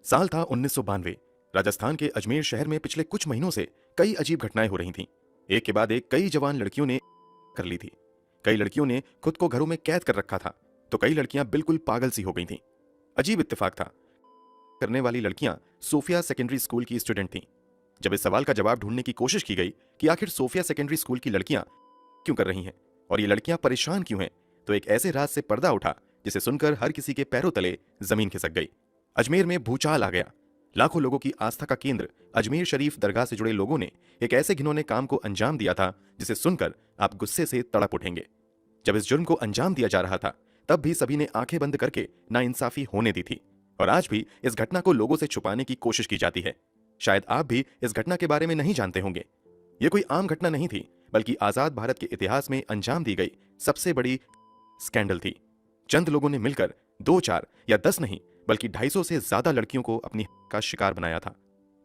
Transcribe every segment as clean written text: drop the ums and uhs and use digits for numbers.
साल था 1992। राजस्थान के अजमेर शहर में पिछले कुछ महीनों से कई अजीब घटनाएं हो रही थीं। एक के बाद एक कई जवान लड़कियों ने कर ली थी। कई लड़कियों ने खुद को घरों में कैद कर रखा था, तो कई लड़कियां बिल्कुल पागल सी हो गई थीं। अजीब इत्तेफाक था। करने वाली लड़कियां सोफिया सेकेंडरी स्कूल की स्टूडेंट थीं। जब इस सवाल का जवाब ढूंढने की कोशिश की गई कि आखिर सोफिया सेकेंडरी स्कूल की लड़कियां क्यों कर रही हैं और ये लड़कियां परेशान क्यों हैं, तो एक ऐसे राज से पर्दा उठा जिसे सुनकर हर किसी के पैरों तले जमीन खिसक गई। अजमेर में भूचाल आ गया। लाखों लोगों की आस्था का केंद्र अजमेर शरीफ दरगाह से जुड़े लोगों ने एक ऐसे घिनौने काम को अंजाम दिया था जिसे सुनकर आप गुस्से से तड़प उठेंगे। जब इस जुर्म को अंजाम दिया जा रहा था, तब भी सभी ने आंखें बंद करके नाइंसाफी होने दी थी, और आज भी इस घटना को लोगों से छुपाने की कोशिश की जाती है। शायद आप भी इस घटना के बारे में नहीं जानते होंगे। यह कोई आम घटना नहीं थी, बल्कि आजाद भारत के इतिहास में अंजाम दी गई सबसे बड़ी स्कैंडल थी। चंद लोगों ने मिलकर 2, 4 या 10 नहीं, बल्कि 250 से ज्यादा लड़कियों को अपनी का शिकार बनाया था।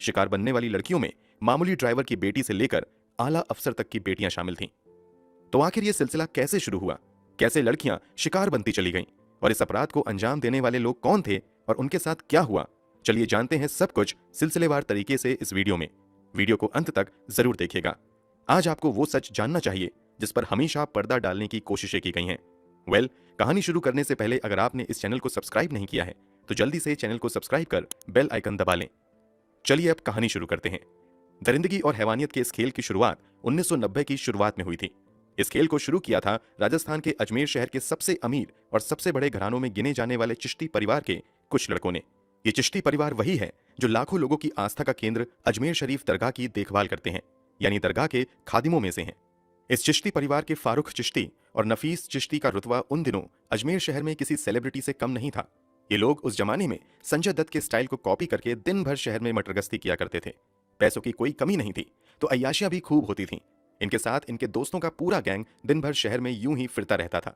शिकार बनने वाली लड़कियों में मामूली ड्राइवर की बेटी से लेकर आला अफसर तक की बेटियां शामिल थीं। तो आखिर यह सिलसिला कैसे शुरू हुआ, कैसे लड़कियां शिकार बनती चली गईं, और इस अपराध को अंजाम देने वाले लोग कौन थे और उनके साथ क्या हुआ, चलिए जानते हैं सब कुछ सिलसिलेवार तरीके से इस वीडियो में। वीडियो को अंत तक जरूर देखिएगा। आज आपको वो सच जानना चाहिए जिस पर हमेशा पर्दा डालने की कोशिशें की गई हैं। कहानी शुरू करने से पहले अगर आपने इस चैनल को सब्सक्राइब नहीं किया है तो जल्दी से चैनल को सब्सक्राइब कर बेल आइकन दबा लें। चलिए अब कहानी शुरू करते हैं। दरिंदगी और हैवानियत के इस खेल की शुरुआत 1990 की शुरुआत में हुई थी। इस खेल को शुरू किया था राजस्थान के अजमेर शहर के सबसे अमीर और सबसे बड़े घरानों में गिने जाने वाले चिश्ती परिवार के कुछ लड़कों ने। ये चिश्ती परिवार वही है जो लाखों लोगों की आस्था का केंद्र अजमेर शरीफ दरगाह की देखभाल करते हैं, यानी दरगाह के खादिमों में से हैं। इस चिश्ती परिवार के फारूक चिश्ती और नफीस चिश्ती का रुतबा उन दिनों अजमेर शहर में किसी सेलिब्रिटी से कम नहीं था। ये लोग उस जमाने में संजय दत्त के स्टाइल को कॉपी करके दिन भर शहर में मटरगश्ती किया करते थे। पैसों की कोई कमी नहीं थी, तो अय्याशियां भी खूब होती थीं। इनके साथ इनके दोस्तों का पूरा गैंग दिन भर शहर में यूं ही फिरता रहता था।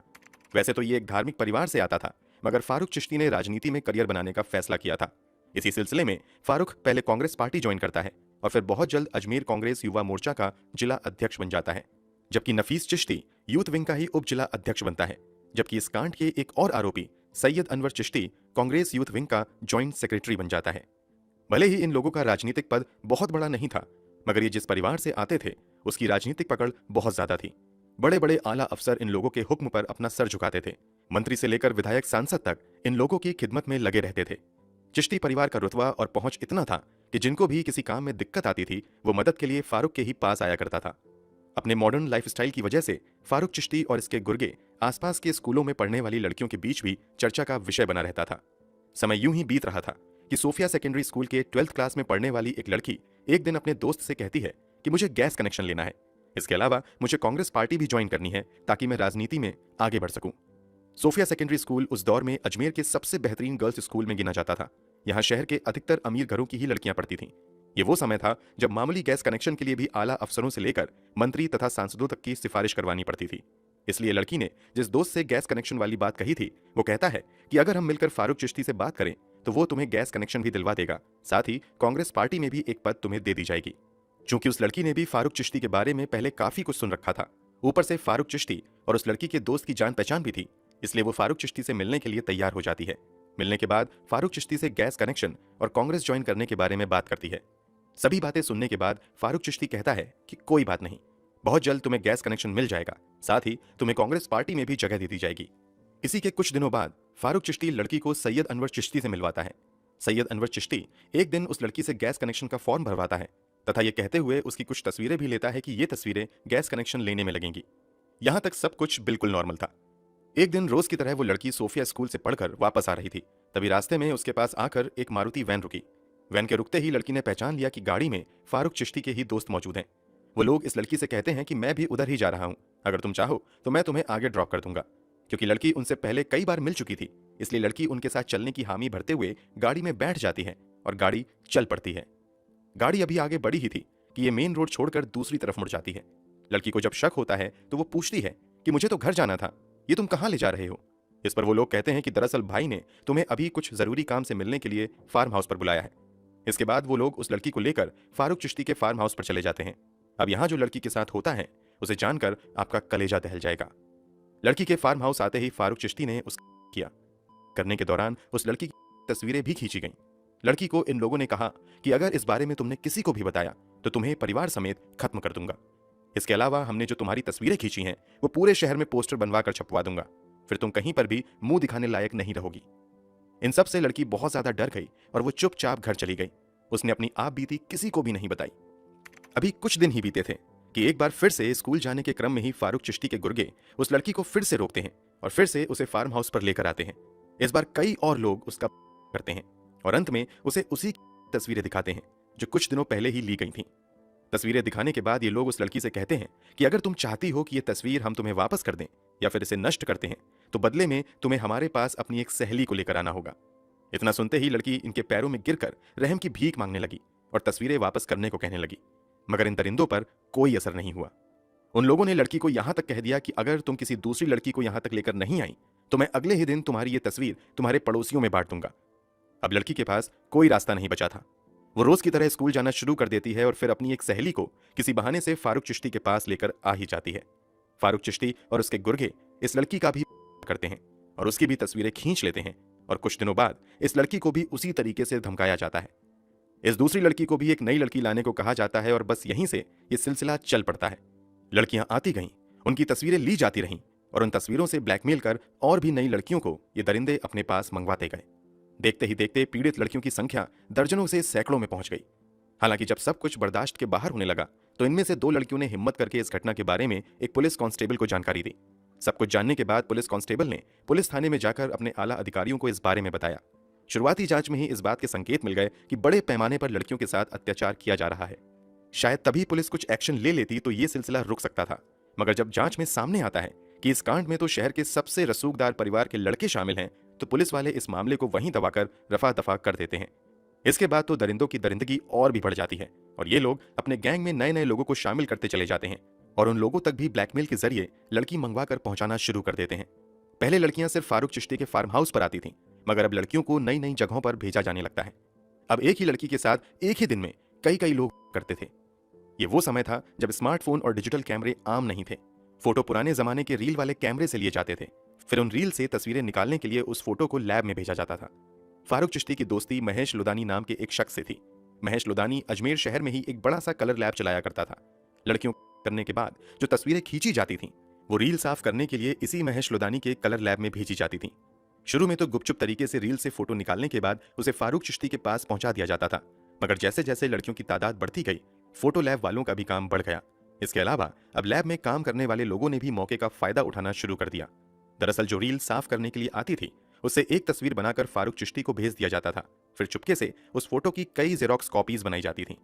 वैसे तो ये एक धार्मिक परिवार से आता था, मगर फारूक चिश्ती ने राजनीति में करियर बनाने का फैसला किया था। इसी सिलसिले में फारूक पहले कांग्रेस पार्टी ज्वाइन करता है और फिर बहुत जल्द अजमेर कांग्रेस युवा मोर्चा का जिला अध्यक्ष बन जाता है, जबकि नफीस चिश्ती यूथ विंग का ही उप जिला अध्यक्ष बनता है। जबकि इस कांड के एक और आरोपी सैयद अनवर चिश्ती कांग्रेस यूथ विंग का ज्वाइंट सेक्रेटरी बन जाता है। भले ही इन लोगों का राजनीतिक पद बहुत बड़ा नहीं था, मगर ये जिस परिवार से आते थे उसकी राजनीतिक पकड़ बहुत ज्यादा थी। बड़े बड़े आला अफसर इन लोगों के हुक्म पर अपना सर झुकाते थे। मंत्री से लेकर विधायक सांसद तक इन लोगों की खिदमत में लगे रहते थे। चिश्ती परिवार का रुतबा और पहुंच इतना था कि जिनको भी किसी काम में दिक्कत आती थी वो मदद के लिए फारूक के ही पास आया करता था। अपने मॉडर्न लाइफस्टाइल की वजह से फारूक चिश्ती और इसके गुर्गे आसपास के स्कूलों में पढ़ने वाली लड़कियों के बीच भी चर्चा का विषय बना रहता था। समय यूं ही बीत रहा था कि सोफिया सेकेंडरी स्कूल के 12th क्लास में पढ़ने वाली एक लड़की एक दिन अपने दोस्त से कहती है कि मुझे गैस कनेक्शन लेना है। इसके अलावा मुझे कांग्रेस पार्टी भी ज्वाइन करनी है ताकि मैं राजनीति में आगे बढ़ सकूं। सोफिया सेकेंडरी स्कूल उस दौर में अजमेर के सबसे बेहतरीन गर्ल्स स्कूल में गिना जाता था। यहाँ शहर के अधिकतर अमीर घरों की ही लड़कियां पढ़ती थीं। ये वो समय था जब मामूली गैस कनेक्शन के लिए भी आला अफसरों से लेकर मंत्री तथा सांसदों तक की सिफारिश करवानी पड़ती थी। इसलिए लड़की ने जिस दोस्त से गैस कनेक्शन वाली बात कही थी वो कहता है कि अगर हम मिलकर फारूक चिश्ती से बात करें तो वो तुम्हें गैस कनेक्शन भी दिलवा देगा, साथ ही कांग्रेस पार्टी में भी एक पद तुम्हें दे दी जाएगी। चूंकि उस लड़की ने भी फारूक चिश्ती के बारे में पहले काफी कुछ सुन रखा था, ऊपर से फारूक चिश्ती और उस लड़की के दोस्त की जान पहचान भी थी, इसलिए वो फारूक चिश्ती से मिलने के लिए तैयार हो जाती है। मिलने के बाद फारूक चिश्ती से गैस कनेक्शन और कांग्रेस ज्वाइन करने के बारे में बात करती है। सभी बातें सुनने के बाद फारूक चिश्ती कहता है कि कोई बात नहीं, बहुत जल्द तुम्हें गैस कनेक्शन मिल जाएगा, साथ ही तुम्हें कांग्रेस पार्टी में भी जगह दे दी जाएगी। इसी के कुछ दिनों बाद फारूक चिश्ती लड़की को सैयद अनवर चिश्ती से मिलवाता है। सैयद अनवर चिश्ती एक दिन उस लड़की से गैस कनेक्शन का फॉर्म भरवाता है तथा ये कहते हुए उसकी कुछ तस्वीरें भी लेता है कि ये तस्वीरें गैस कनेक्शन लेने में लगेंगी। यहां तक सब कुछ बिल्कुल नॉर्मल था। एक दिन रोज की तरह वो लड़की सोफिया स्कूल से पढ़कर वापस आ रही थी। तभी रास्ते में उसके पास आकर एक मारुति वैन रुकी। वैन के रुकते ही लड़की ने पहचान लिया कि गाड़ी में फारूक चिश्ती के ही दोस्त मौजूद हैं। वो लोग इस लड़की से कहते हैं कि मैं भी उधर ही जा रहा हूं, अगर तुम चाहो तो मैं तुम्हें आगे ड्रॉप कर दूंगा। क्योंकि लड़की उनसे पहले कई बार मिल चुकी थी, इसलिए लड़की उनके साथ चलने की हामी भरते हुए गाड़ी में बैठ जाती है और गाड़ी चल पड़ती है। गाड़ी अभी आगे बढ़ी ही थी कि ये मेन रोड छोड़कर दूसरी तरफ मुड़ जाती है। लड़की को जब शक होता है तो वो पूछती है कि मुझे तो घर जाना था, ये तुम कहां ले जा रहे हो। इस पर वो लोग कहते हैं कि दरअसल भाई ने तुम्हें अभी कुछ जरूरी काम से मिलने के लिए फार्म हाउस पर बुलाया है। इसके बाद वो लोग उस लड़की को लेकर फारूक चिश्ती के फार्म हाउस पर चले जाते हैं। अब यहाँ जो लड़की के साथ होता है उसे जानकर आपका कलेजा दहल जाएगा। लड़की के फार्म हाउस आते ही फारूक चिश्ती ने उस किया करने के दौरान उस लड़की की तस्वीरें भी खींची गईं। लड़की को इन लोगों ने कहा कि अगर इस बारे में तुमने किसी को भी बताया तो तुम्हें परिवार समेत खत्म कर दूंगा। इसके अलावा हमने जो तुम्हारी तस्वीरें खींची हैं वो पूरे शहर में पोस्टर बनवा कर छपवा दूंगा, फिर तुम कहीं पर भी मुंह दिखाने लायक नहीं रहोगी। इन सब से लड़की बहुत ज्यादा डर गई और वो चुपचाप घर चली गई। उसने अपनी आप बीती किसी को भी नहीं बताई। अभी कुछ दिन ही बीते थे कि एक बार फिर से स्कूल जाने के क्रम में ही फारूक चिश्ती के गुर्गे उस लड़की को फिर से रोकते हैं और फिर से उसे फार्म हाउस पर लेकर आते हैं। इस बार कई और लोग उसका करते हैं और अंत में उसे उसी तस्वीरें दिखाते हैं जो कुछ दिनों पहले ही ली गई थीं। तस्वीरें दिखाने के बाद ये लोग उस लड़की से कहते हैं कि अगर तुम चाहती हो कि ये तस्वीर हम तुम्हें वापस कर दें या फिर इसे नष्ट करते हैं तो बदले में तुम्हें हमारे पास अपनी एक सहेली को लेकर आना होगा। इतना सुनते ही लड़की इनके पैरों में गिरकर रहम की भीख मांगने लगी और तस्वीरें वापस करने को कहने लगी, मगर इन दरिंदों पर कोई असर नहीं हुआ। उन लोगों ने लड़की को यहां तक कह दिया कि अगर तुम किसी दूसरी लड़की को यहां तक लेकर नहीं आई तो मैं अगले ही दिन तुम्हारी ये तस्वीर तुम्हारे पड़ोसियों में बांट दूंगा। अब लड़की के पास कोई रास्ता नहीं बचा था। वो रोज की तरह स्कूल जाना शुरू कर देती है और फिर अपनी एक सहेली को किसी बहाने से फारूक चिश्ती के पास लेकर आ ही जाती है। फारूक चिश्ती और उसके गुर्गे इस लड़की का भी करते हैं और उसकी भी तस्वीरें खींच लेते हैं और कुछ दिनों बाद इस लड़की को भी उसी तरीके से धमकाया जाता है। इस दूसरी लड़की को भी एक नई लड़की लाने को कहा जाता है और बस यहीं से ये सिलसिला चल पड़ता है। लड़कियां आती गईं, उनकी तस्वीरें ली जाती रहीं और उन तस्वीरों से ब्लैकमेल कर और भी नई लड़कियों को ये दरिंदे अपने पास मंगवाते गए। देखते ही देखते पीड़ित लड़कियों की संख्या दर्जनों से सैकड़ों में पहुंच गई। हालांकि जब सब कुछ बर्दाश्त के बाहर होने लगा तो इनमें से 2 लड़कियों ने हिम्मत करके इस घटना के बारे में एक पुलिस कांस्टेबल को जानकारी दी। सब कुछ जानने के बाद पुलिस कांस्टेबल ने पुलिस थाने में जाकर अपने आला अधिकारियों को इस बारे में बताया। शुरुआती जांच में ही इस बात के संकेत मिल गए कि बड़े पैमाने पर लड़कियों के साथ अत्याचार किया जा रहा है। शायद तभी पुलिस कुछ एक्शन ले लेती तो ये सिलसिला रुक सकता था, मगर जब जांच में सामने आता है कि इस कांड में तो शहर के सबसे रसूखदार परिवार के लड़के शामिल हैं, तो पुलिस वाले इस मामले को वहीं दबाकर रफा दफा कर देते हैं। इसके बाद तो दरिंदों की दरिंदगी और भी बढ़ जाती है और ये लोग अपने गैंग में नए नए लोगों को शामिल करते चले जाते हैं और उन लोगों तक भी ब्लैकमेल के जरिए लड़की मंगवा कर पहुंचाना शुरू कर देते हैं। पहले लड़कियां सिर्फ फारूक चिश्ती के फार्म हाउस पर आती थीं, मगर अब लड़कियों को नई नई जगहों पर भेजा जाने लगता है। अब एक ही लड़की के साथ एक ही दिन में कई कई लोग करते थे। ये वो समय था जब स्मार्टफोन और डिजिटल कैमरे आम नहीं थे। फोटो पुराने जमाने के रील वाले कैमरे से लिए जाते थे, फिर उन रील से तस्वीरें निकालने के लिए उस फोटो को लैब में भेजा जाता था। फारूक चिश्ती की दोस्ती महेश लुदानी नाम के एक शख्स से थी। महेश लुदानी अजमेर शहर में ही एक बड़ा सा कलर लैब चलाया करता था। लड़कियों करने के बाद जो तस्वीरें खींची जाती थीं वो रील साफ करने के लिए इसी महेश लुदानी के कलर लैब में भेजी जाती थीं। शुरू में तो गुपचुप तरीके से रील से फोटो निकालने के बाद उसे फारूक चिश्ती के पास पहुंचा दिया जाता था, मगर जैसे जैसे लड़कियों की तादाद बढ़ती गई फोटो लैब वालों का भी काम बढ़ गया। इसके अलावा अब लैब में काम करने वाले लोगों ने भी मौके का फायदा उठाना शुरू कर दिया। दरअसल जो रील साफ करने के लिए आती थी उससे एक तस्वीर बनाकर फारूक चिश्ती को भेज दिया जाता था, फिर चुपके से उस फोटो की कई जेरोक्स कॉपीज बनाई जाती थीं।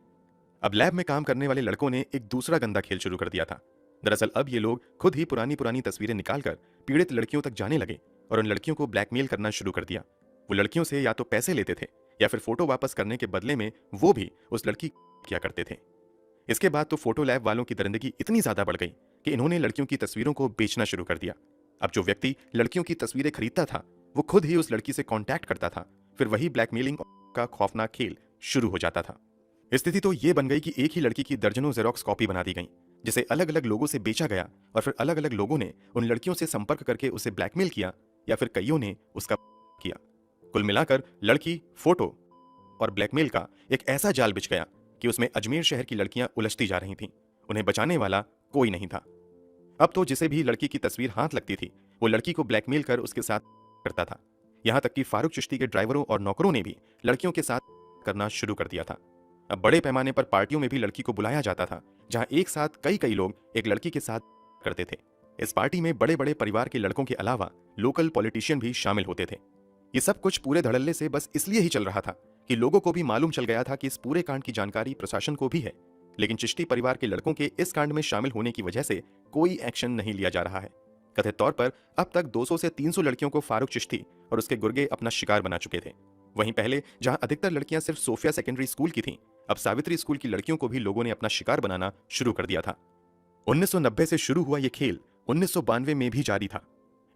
अब लैब में काम करने वाले लड़कों ने एक दूसरा गंदा खेल शुरू कर दिया था। दरअसल अब ये लोग खुद ही पुरानी पुरानी तस्वीरें निकालकर पीड़ित लड़कियों तक जाने लगे और उन लड़कियों को ब्लैकमेल करना शुरू कर दिया। वो लड़कियों से या तो पैसे लेते थे या फिर फोटो वापस करने के बदले में वो भी उस लड़की किया करते थे। इसके बाद तो फोटो लैब वालों की दरिंदगी इतनी ज्यादा बढ़ गई कि इन्होंने लड़कियों की तस्वीरों को बेचना शुरू कर दिया। अब जो व्यक्ति लड़कियों की तस्वीरें खरीदता था वो खुद ही उस लड़की से कांटेक्ट करता था, फिर वही ब्लैकमेलिंग का खौफनाक खेल शुरू हो जाता था। स्थिति तो ये बन गई कि एक ही लड़की की दर्जनों जेरोक्स कॉपी बना दी गई, जिसे अलग अलग लोगों से बेचा गया और फिर अलग अलग लोगों ने उन लड़कियों से संपर्क करके उसे ब्लैकमेल किया या फिर कईयों ने उसका किया। कुल मिलाकर लड़की, फोटो और ब्लैकमेल का एक ऐसा जाल बिछ गया कि उसमें अजमेर शहर की लड़कियां उलझती जा रही थीं। उन्हें बचाने वाला कोई नहीं था। अब तो जिसे भी लड़की की तस्वीर हाथ लगती थी वो लड़की को ब्लैकमेल कर उसके साथ करता था। यहां तक कि फारूक चिश्ती के ड्राइवरों और नौकरों ने भी लड़कियों के साथ करना शुरू कर दिया था। अब बड़े पैमाने पर पार्टियों में भी लड़की को बुलाया जाता था, जहां एक साथ कई कई लोग एक लड़की के साथ करते थे। इस पार्टी में बड़े बड़े परिवार के लड़कों के अलावा लोकल पॉलिटिशियन भी शामिल होते थे। ये सब कुछ पूरे धड़ल्ले से बस इसलिए ही चल रहा था कि लोगों को भी मालूम चल गया था कि इस पूरे कांड की जानकारी प्रशासन को भी है, लेकिन चिश्ती परिवार के लड़कों के इस कांड में शामिल होने की वजह से कोई एक्शन नहीं लिया जा रहा है। कथित तौर पर अब तक 200 से 300 लड़कियों को फारूक चिश्ती और उसके गुर्गे अपना शिकार बना चुके थे। वहीं पहले जहां अधिकतर लड़कियां सिर्फ सोफिया सेकेंडरी स्कूल की थीं, अब सावित्री स्कूल की लड़कियों को भी लोगों ने अपना शिकार बनाना शुरू कर दिया था। 1990 से शुरू हुआ यह खेल 1992 में भी जारी था।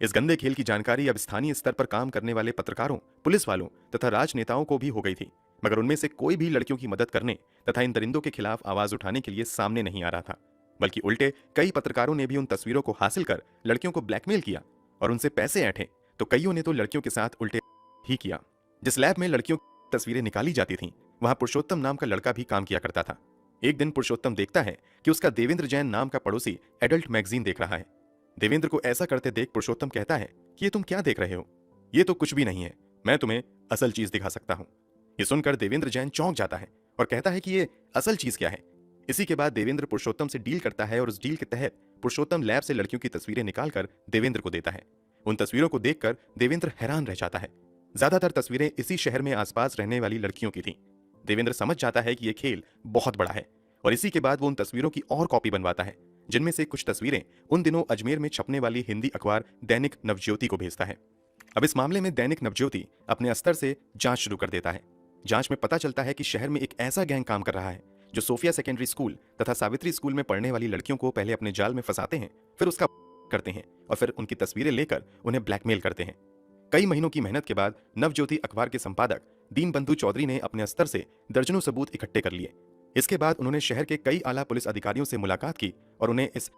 इस गंदे खेल की जानकारी अब स्थानीय स्तर पर काम करने वाले पत्रकारों, पुलिस वालों तथा राजनेताओं को भी हो गई थी, मगर उनमें से कोई भी लड़कियों की मदद करने तथा इन दरिंदों के खिलाफ आवाज उठाने के लिए सामने नहीं आ रहा था। बल्कि उल्टे कई पत्रकारों ने भी उन तस्वीरों को हासिल कर लड़कियों को ब्लैकमेल किया और उनसे पैसे ऐंठे, तो कईयों ने तो लड़कियों के साथ उल्टे ही किया। जिस लैब में लड़कियों की तस्वीरें निकाली जाती थीं, वहां पुरुषोत्तम नाम का लड़का भी काम किया करता था। एक दिन पुरुषोत्तम देखता है कि उसका देवेंद्र जैन नाम का पड़ोसी एडल्ट मैगजीन देख रहा है। देवेंद्र को ऐसा करते देख पुरुषोत्तम कहता है कि ये तुम क्या देख रहे हो, ये तो कुछ भी नहीं है, मैं तुम्हें असल चीज दिखा सकता हूं। ये सुनकर देवेंद्र जैन चौंक जाता है और कहता है कि ये असल चीज क्या है। इसी के बाद देवेंद्र पुरुषोत्तम से डील करता है और उस डील के तहत पुरुषोत्तम लैब से लड़कियों की तस्वीरें निकालकर देवेंद्र को देता है। उन तस्वीरों को देखकर देवेंद्र हैरान रह जाता है। ज्यादातर तस्वीरें इसी शहर में आसपास रहने वाली लड़कियों की थीं। देवेंद्र समझ जाता है कि यह खेल बहुत बड़ा है और इसी के बाद वो उन तस्वीरों की और कॉपी बनवाता है, जिनमें से कुछ तस्वीरें उन दिनों अजमेर में छपने वाली हिंदी अखबार दैनिक नवज्योति को भेजता है। अब इस मामले में दैनिक नवज्योति अपने स्तर से जांच शुरू कर देता है। जांच में पता चलता है कि शहर में एक ऐसा गैंग काम कर रहा है जो सोफिया सेकेंडरी स्कूल तथा सावित्री स्कूल में पढ़ने वाली लड़कियों को पहले अपने जाल में फंसाते हैं, फिर उसका करते हैं और फिर उनकी तस्वीरें लेकर उन्हें ब्लैकमेल करते हैं। कई महीनों की मेहनत के बाद नवज्योति अखबार के संपादक दीनबंधु चौधरी ने अपने स्तर से दर्जनों सबूत इकट्ठे कर लिए। इसके बाद उन्होंने शहर के कई आला पुलिस अधिकारियों से मुलाकात की और उन्हें इस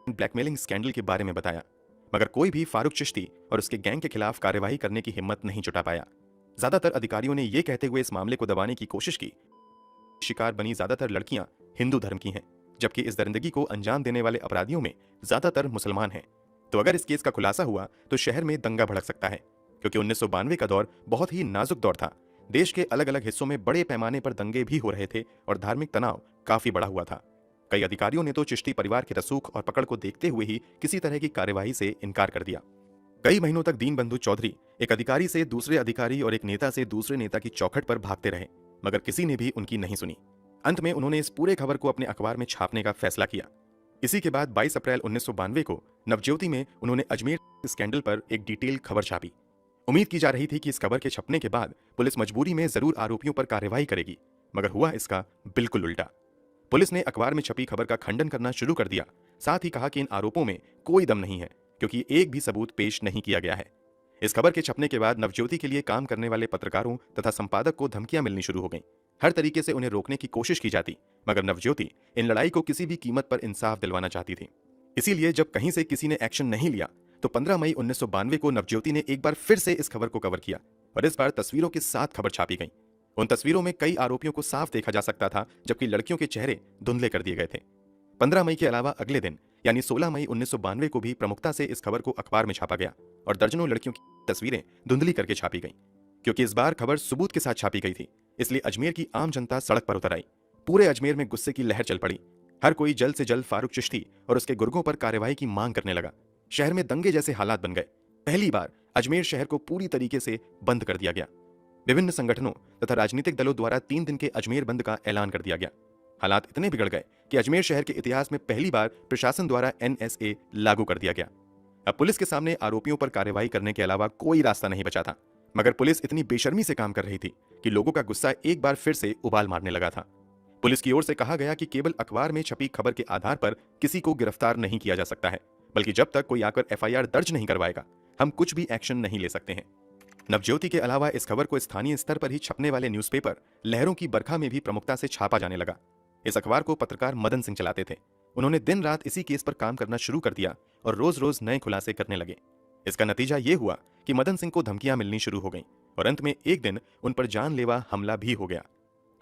ब्लैकमेलिंग स्कैंडल के बारे में बताया, मगर कोई भी फारूक चिश्ती और उसके गैंग के खिलाफ कार्यवाही करने की हिम्मत नहीं जुटा पाया। ज्यादातर अधिकारियों ने यह कहते हुए इस मामले को दबाने की कोशिश की, शिकार बनी ज्यादातर लड़कियां हिंदू धर्म की हैं, जबकि इस दरिंदगी को अंजाम देने वाले अपराधियों में ज्यादातर मुसलमान हैं। तो अगर इस केस का खुलासा हुआ तो शहर में दंगा भड़क सकता है, क्योंकि 1992 का दौर बहुत ही नाजुक दौर था। देश के अलग अलग हिस्सों में बड़े पैमाने पर दंगे भी हो रहे थे और धार्मिक तनाव काफी बढ़ा हुआ था। कई अधिकारियों ने तो चिश्ती परिवार के रसूख और पकड़ को देखते हुए ही किसी तरह की कार्यवाही से इनकार कर दिया। कई महीनों तक दीनबंधु चौधरी एक अधिकारी से दूसरे अधिकारी और एक नेता से दूसरे नेता की चौखट पर भागते रहे, मगर किसी ने भी उनकी नहीं सुनी। अंत में उन्होंने इस पूरे खबर को अपने अखबार में छापने का फैसला किया। इसी के बाद 22 अप्रैल 1992 को नवज्योति में उन्होंने अजमेर स्कैंडल पर एक डिटेल खबर छापी। उम्मीद की जा रही थी कि इस खबर के छपने के बाद पुलिस मजबूरी में जरूर आरोपियों पर कार्रवाई करेगी, मगर हुआ इसका बिल्कुल उल्टा। पुलिस ने अखबार में छपी खबर का खंडन करना शुरू कर दिया, साथ ही कहा कि इन आरोपों में कोई दम नहीं है, क्योंकि एक भी सबूत पेश नहीं किया गया है। इस खबर के छपने के बाद नवज्योति के लिए काम करने वाले पत्रकारों तथा संपादक को धमकियां मिलनी शुरू हो गईं। हर तरीके से उन्हें रोकने की कोशिश की जाती, मगर नवज्योति इन लड़ाई को किसी भी कीमत पर इंसाफ दिलवाना चाहती थी। इसीलिए जब कहीं से किसी ने एक्शन नहीं लिया तो 15 मई 1992 को नवज्योति ने एक बार फिर से इस खबर को कवर किया और इस बार तस्वीरों के साथ खबर छापी गई। उन तस्वीरों में कई आरोपियों को साफ देखा जा सकता था, जबकि लड़कियों के चेहरे धुंधले कर दिए गए थे। 15 मई के अलावा अगले दिन यानी 16 मई 1992 को भी प्रमुखता से इस खबर को अखबार में छापा गया और दर्जनों लड़कियों की तस्वीरें धुंधली करके छापी गईं। क्योंकि इस बार खबर सबूत के साथ छापी गई थी, इसलिए अजमेर की आम जनता सड़क पर उतर आई। पूरे अजमेर में गुस्से की लहर चल पड़ी। हर कोई जल्द से जल्द फारूक चिश्ती और उसके गुर्गों पर कार्रवाई की मांग करने लगा। शहर में दंगे जैसे हालात बन गए। पहली बार अजमेर शहर को पूरी तरीके से बंद कर दिया गया। विभिन्न संगठनों तथा राजनीतिक दलों द्वारा 3 दिन के अजमेर बंद का ऐलान कर दिया गया। हालात इतने बिगड़ गए कि अजमेर शहर के इतिहास में पहली बार प्रशासन द्वारा NSA लागू कर दिया गया। अब पुलिस के सामने आरोपियों पर कार्रवाई करने के अलावा कोई रास्ता नहीं बचा था, मगर पुलिस इतनी बेशर्मी से काम कर रही थी कि लोगों का गुस्सा एक बार फिर से उबाल मारने लगा था। पुलिस की ओर से कहा गया कि केवल अखबार में छपी खबर के आधार पर किसी को गिरफ्तार नहीं किया जा सकता है, बल्कि जब तक कोई आकर FIR दर्ज नहीं करवाएगा हम कुछ भी एक्शन नहीं ले सकते हैं। नवज्योति के अलावा इस खबर को स्थानीय स्तर पर ही छपने वाले न्यूज़पेपर लहरों की बरखा में भी प्रमुखता से छापा जाने लगा। इस अखबार को पत्रकार मदन सिंह चलाते थे। उन्होंने दिन रात इसी केस पर काम करना शुरू कर दिया और रोज रोज नए खुलासे करने लगे। इसका नतीजा ये हुआ कि मदन सिंह को धमकियां मिलनी शुरू हो गईं और अंत में एक दिन उन पर जानलेवा हमला भी हो गया।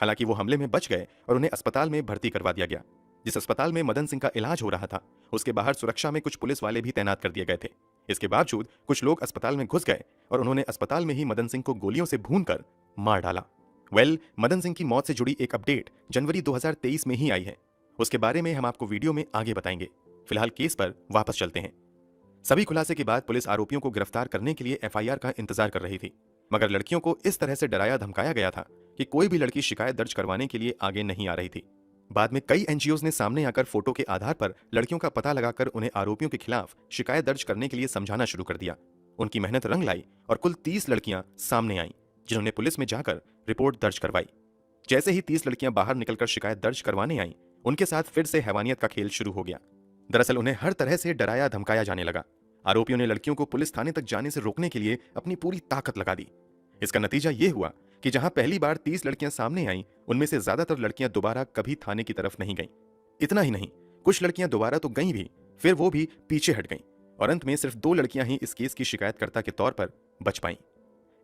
हालांकि वो हमले में बच गए और उन्हें अस्पताल में भर्ती करवा दिया गया। जिस अस्पताल में मदन सिंह का इलाज हो रहा था उसके बाहर सुरक्षा में कुछ पुलिस वाले भी तैनात कर दिए गए थे। इसके बावजूद कुछ लोग अस्पताल में घुस गए और उन्होंने अस्पताल में ही मदन सिंह को गोलियों से भूनकर मार डाला। मदन सिंह की मौत से जुड़ी एक अपडेट जनवरी 2023 में ही आई है। उसके बारे में हम आपको वीडियो में आगे बताएंगे। फिलहाल केस पर वापस चलते हैं। सभी खुलासे के बाद पुलिस आरोपियों को गिरफ्तार करने के लिए FIR का इंतजार कर रही थी, मगर लड़कियों को इस तरह से डराया धमकाया गया था कि कोई भी लड़की शिकायत दर्ज करवाने के लिए आगे नहीं आ रही थी। बाद में कई NGOs ने सामने आकर फोटो के आधार पर लड़कियों का पता लगाकर उन्हें आरोपियों के खिलाफ शिकायत दर्ज करने के लिए समझाना शुरू कर दिया। उनकी मेहनत रंग लाई और कुल 30 लड़कियां सामने आईं, जिन्होंने पुलिस में जाकर रिपोर्ट दर्ज करवाई। जैसे ही 30 लड़कियां बाहर निकलकर शिकायत दर्ज करवाने आईं, उनके साथ फिर से हैवानियत का खेल शुरू हो गया। दरअसल उन्हें हर तरह से डराया धमकाया जाने लगा। आरोपियों ने लड़कियों को पुलिस थाने तक जाने से रोकने के लिए अपनी पूरी ताकत लगा दी। इसका नतीजा ये हुआ कि जहां पहली बार 30 लड़कियां सामने आईं, उनमें से ज्यादातर लड़कियां दोबारा कभी थाने की तरफ नहीं गईं। इतना ही नहीं, कुछ लड़कियां दोबारा तो गईं भी, फिर वो भी पीछे हट गईं और अंत में सिर्फ 2 लड़कियां ही इस केस की शिकायतकर्ता के तौर पर बच पाईं।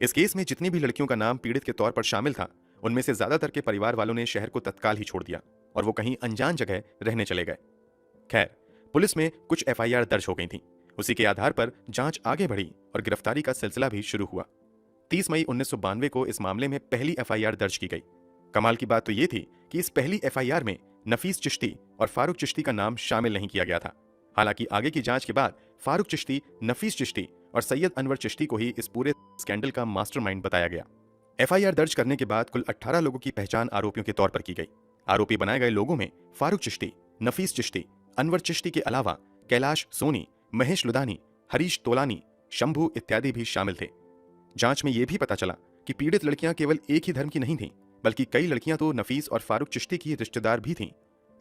इस केस में जितनी भी लड़कियों का नाम पीड़ित के तौर पर शामिल था, उनमें से ज्यादातर के परिवार वालों ने शहर को तत्काल ही छोड़ दिया और वो कहीं अनजान जगह रहने चले गए। खैर, पुलिस में कुछ एफआईआर दर्ज हो गई थी। उसी के आधार पर जांच आगे बढ़ी और गिरफ्तारी का सिलसिला भी शुरू हुआ। 30 मई 1992 को इस मामले में पहली एफआईआर दर्ज की गई। कमाल की बात तो ये थी कि इस पहली एफआईआर में नफीस चिश्ती और फारूक चिश्ती का नाम शामिल नहीं किया गया था। हालांकि आगे की जांच के बाद फारूक चिश्ती, नफीस चिश्ती और सैयद अनवर चिश्ती को ही इस पूरे स्कैंडल का मास्टरमाइंड बताया गया। एफआईआर दर्ज करने के बाद कुल 18 लोगों की पहचान आरोपियों के तौर पर की गई। आरोपी बनाए गए लोगों में फारूक चिश्ती, नफीस चिश्ती, अनवर चिश्ती के अलावा कैलाश सोनी, महेश लुधानी, हरीश तोलानी, शंभू इत्यादि भी शामिल थे। जांच में यह भी पता चला कि पीड़ित लड़कियां केवल एक ही धर्म की नहीं थीं, बल्कि कई लड़कियां तो नफीस और फारूक चिश्ती की रिश्तेदार भी थीं।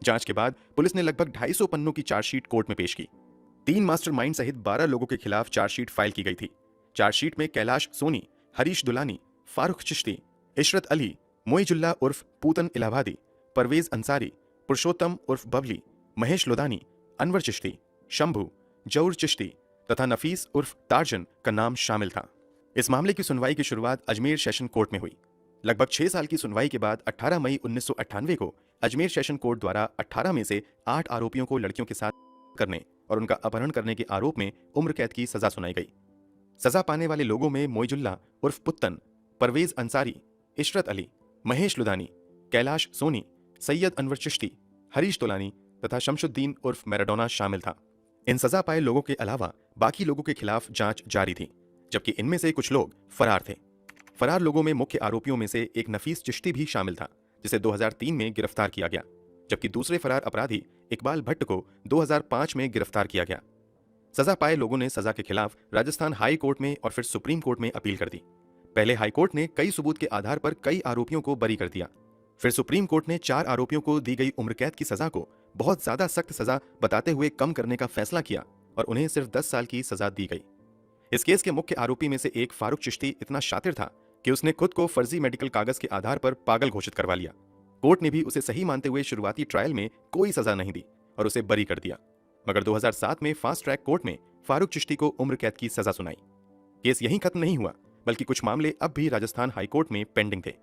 जांच के बाद पुलिस ने लगभग 250 पन्नों की चार्जशीट कोर्ट में पेश की। 3 मास्टरमाइंड सहित 12 लोगों के खिलाफ चार्जशीट फाइल की गई थी। चार्जशीट में कैलाश सोनी, हरीश दुलानी, फारूक चिश्ती, इशरत अली, मोइजुल्ला उर्फ पूतन इलाहाबादी, परवेज अंसारी, पुरुषोत्तम उर्फ बबली, महेश लोधानी, अनवर चिश्ती, शंभू, जऊर चिश्ती तथा नफीस उर्फ टार्जन का नाम शामिल था। इस मामले की सुनवाई की शुरुआत अजमेर सेशन कोर्ट में हुई। लगभग 6 साल की सुनवाई के बाद 18 मई 1998 को अजमेर सेशन कोर्ट द्वारा 18 में से 8 आरोपियों को लड़कियों के साथ करने और उनका अपहरण करने के आरोप में उम्र कैद की सजा सुनाई गई। सजा पाने वाले लोगों में मोइजुल्ला उर्फ पुत्तन, परवेज अंसारी, इशरत अली, महेश लुधानी, कैलाश सोनी, सैयद अनवर चिश्ती, हरीश तोलानी तथा शमशुद्दीन उर्फ मैराडोना शामिल था। इन सजा पाए लोगों के अलावा बाकी लोगों के खिलाफ जांच जारी थी, जबकि इनमें से कुछ लोग फरार थे। फरार लोगों में मुख्य आरोपियों में से एक नफीस चिश्ती भी शामिल था, जिसे 2003 में गिरफ्तार किया गया, जबकि दूसरे फरार अपराधी इकबाल भट्ट को 2005 में गिरफ्तार किया गया। सजा पाए लोगों ने सजा के खिलाफ राजस्थान हाई कोर्ट में और फिर सुप्रीम कोर्ट में अपील कर दी। पहले हाई कोर्ट ने कई सबूत के आधार पर कई आरोपियों को बरी कर दिया। फिर सुप्रीम कोर्ट ने 4 आरोपियों को दी गई उम्र कैद की सजा को बहुत ज्यादा सख्त सजा बताते हुए कम करने का फैसला किया और उन्हें सिर्फ 10 साल की सजा दी गई। इस केस के मुख्य आरोपी में से एक फारूक चिश्ती इतना शातिर था कि उसने खुद को फर्जी मेडिकल कागज के आधार पर पागल घोषित करवा लिया। कोर्ट ने भी उसे सही मानते हुए शुरुआती ट्रायल में कोई सजा नहीं दी और उसे बरी कर दिया, मगर 2007 में फास्ट ट्रैक कोर्ट में फारूक चिश्ती को उम्र कैद की सजा सुनाई। केस यहीं खत्म नहीं हुआ, बल्कि कुछ मामले अब भी राजस्थान हाईकोर्ट में पेंडिंग थे।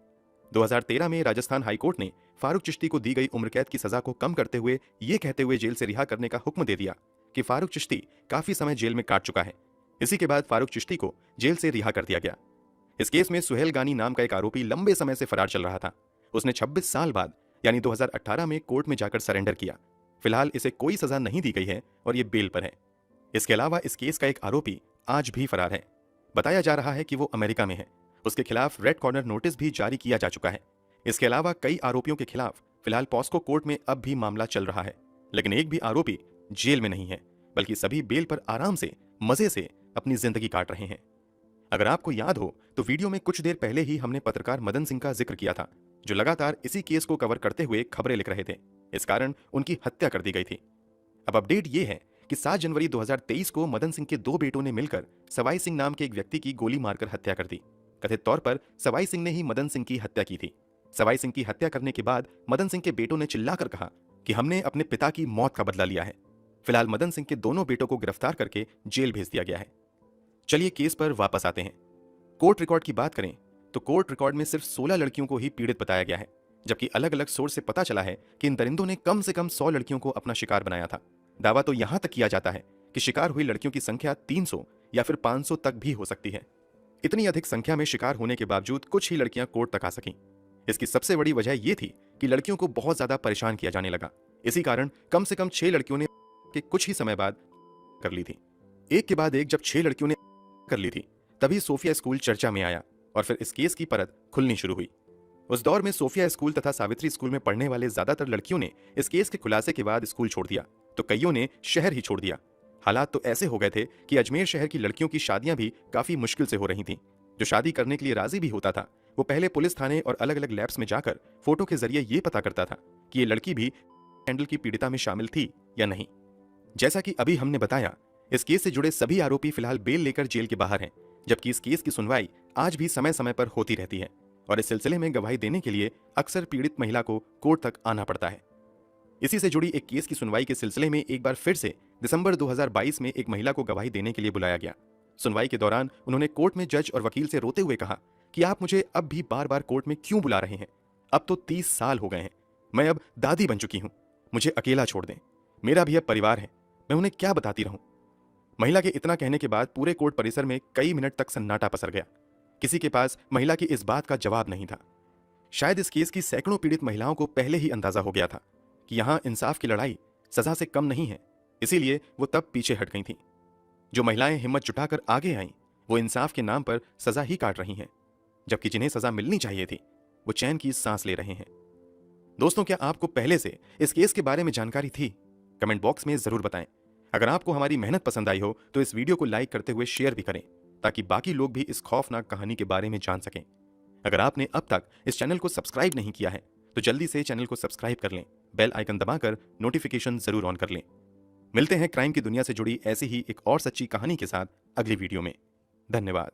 2013 में राजस्थान हाईकोर्ट ने फारूक चिश्ती को दी गई उम्र कैद की सजा को कम करते हुए ये कहते हुए जेल से रिहा करने का हुक्म दे दिया कि फारूक चिश्ती काफी समय जेल में काट चुका है। इसी के बाद फारूक चिश्ती को जेल से रिहा कर दिया गया। इस केस में सुहेल गानी नाम का एक आरोपी लंबे समय से फरार चल रहा था। उसने 26 साल बाद यानी 2018 में कोर्ट में जाकर सरेंडर किया। फिलहाल इसे कोई सजा नहीं दी गई है और ये बेल पर है। इसके अलावा इस केस का एक आरोपी आज भी फरार है। बताया जा रहा है कि वो अमेरिका में है। उसके खिलाफ रेड कॉर्नर नोटिस भी जारी किया जा चुका है। इसके अलावा कई आरोपियों के खिलाफ फिलहाल पॉस्को कोर्ट में अब भी मामला चल रहा है, लेकिन एक भी आरोपी जेल में नहीं है, बल्कि सभी बेल पर आराम से मजे से अपनी जिंदगी काट रहे हैं। अगर आपको याद हो तो वीडियो में कुछ देर पहले ही हमने पत्रकार मदन सिंह का जिक्र किया था, जो लगातार इसी केस को कवर करते हुए खबरें लिख रहे थे। इस कारण उनकी हत्या कर दी गई थी। अब अपडेट ये है कि 7 जनवरी 2023 को मदन सिंह के 2 बेटों ने मिलकर सवाई सिंह नाम के एक व्यक्ति की गोली मारकर हत्या कर दी। कथित तौर पर सवाई सिंह ने ही मदन सिंह की हत्या की थी। सवाई सिंह की हत्या करने के बाद मदन सिंह के बेटों ने चिल्लाकर कहा कि हमने अपने पिता की मौत का बदला लिया है। फिलहाल मदन सिंह के दोनों बेटों को गिरफ्तार करके जेल भेज दिया गया है। चलिए केस पर वापस आते हैं। कोर्ट रिकॉर्ड की बात करें तो कोर्ट रिकॉर्ड में सिर्फ 16 लड़कियों को ही पीड़ित बताया गया है, जबकि अलग अलग सोर्स से पता चला है कि इन दरिंदों ने कम से कम 100 लड़कियों को अपना शिकार बनाया था। दावा तो यहां तक किया जाता है कि शिकार हुई लड़कियों की संख्या 300 या फिर 500 तक भी हो सकती है। इतनी अधिक संख्या में शिकार होने के बावजूद कुछ ही लड़कियां कोर्ट तक आ सकीं। इसकी सबसे बड़ी वजह यह थी कि लड़कियों को बहुत ज्यादा परेशान किया जाने लगा। इसी कारण कम से कम 6 लड़कियों ने के कुछ ही समय बाद कर ली थी। एक के बाद एक जब 6 लड़कियों ने कर ली थी, तभी सोफिया स्कूल चर्चा में आया और फिर इस केस की परत खुलनी शुरू हुई। उस दौर में सोफिया स्कूल तथा सावित्री स्कूल में पढ़ने वाले ज्यादातर लड़कियों ने इस केस के खुलासे के बाद स्कूल छोड़ दिया, तो कईयों ने शहर ही छोड़ दिया। हालात तो ऐसे हो गए थे कि अजमेर शहर की लड़कियों की शादियां भी काफी मुश्किल से हो रही थीं। जो शादी करने के लिए राजी भी होता था, वो पहले पुलिस थाने और अलग अलग लैब्स में जाकर फोटो के जरिए ये पता करता था कि ये लड़की भी स्कैंडल की पीड़िता में शामिल थी या नहीं। जैसा कि अभी हमने बताया, इस केस से जुड़े सभी आरोपी फिलहाल बेल लेकर जेल के बाहर हैं, जबकि इस केस की सुनवाई आज भी समय समय पर होती रहती है और इस सिलसिले में गवाही देने के लिए अक्सर पीड़ित महिला को कोर्ट तक आना पड़ता है। इसी से जुड़ी एक केस की सुनवाई के सिलसिले में एक बार फिर से दिसंबर 2022 में एक महिला को गवाही देने के लिए बुलाया गया। सुनवाई के दौरान उन्होंने कोर्ट में जज और वकील से रोते हुए कहा कि आप मुझे अब भी बार बार कोर्ट में क्यों बुला रहे हैं? अब तो 30 साल हो गए हैं। मैं अब दादी बन चुकी हूं। मुझे अकेला छोड़ दें। मेरा भी अब परिवार है। मैं उन्हें क्या बताती रहूं? महिला के इतना कहने के बाद पूरे कोर्ट परिसर में कई मिनट तक सन्नाटा पसर गया। किसी के पास महिला की इस बात का जवाब नहीं था। शायद इस केस की सैकड़ों पीड़ित महिलाओं को पहले ही अंदाजा हो गया था कि यहां इंसाफ की लड़ाई सजा से कम नहीं है। इसीलिए वो तब पीछे हट गई थीं। जो महिलाएं हिम्मत जुटाकर आगे आईं, वो इंसाफ के नाम पर सजा ही काट रही हैं, जबकि जिन्हें सजा मिलनी चाहिए थी वो चैन की सांस ले रहे हैं। दोस्तों, क्या आपको पहले से इस केस के बारे में जानकारी थी? कमेंट बॉक्स में जरूर बताएं। अगर आपको हमारी मेहनत पसंद आई हो तो इस वीडियो को लाइक करते हुए शेयर भी करें, ताकि बाकी लोग भी इस खौफनाक कहानी के बारे में जान सकें। अगर आपने अब तक इस चैनल को सब्सक्राइब नहीं किया है तो जल्दी से चैनल को सब्सक्राइब कर लें, बेल आइकन दबाकर नोटिफिकेशन जरूर ऑन कर लें। मिलते हैं क्राइम की दुनिया से जुड़ी ऐसी ही एक और सच्ची कहानी के साथ अगली वीडियो में। धन्यवाद।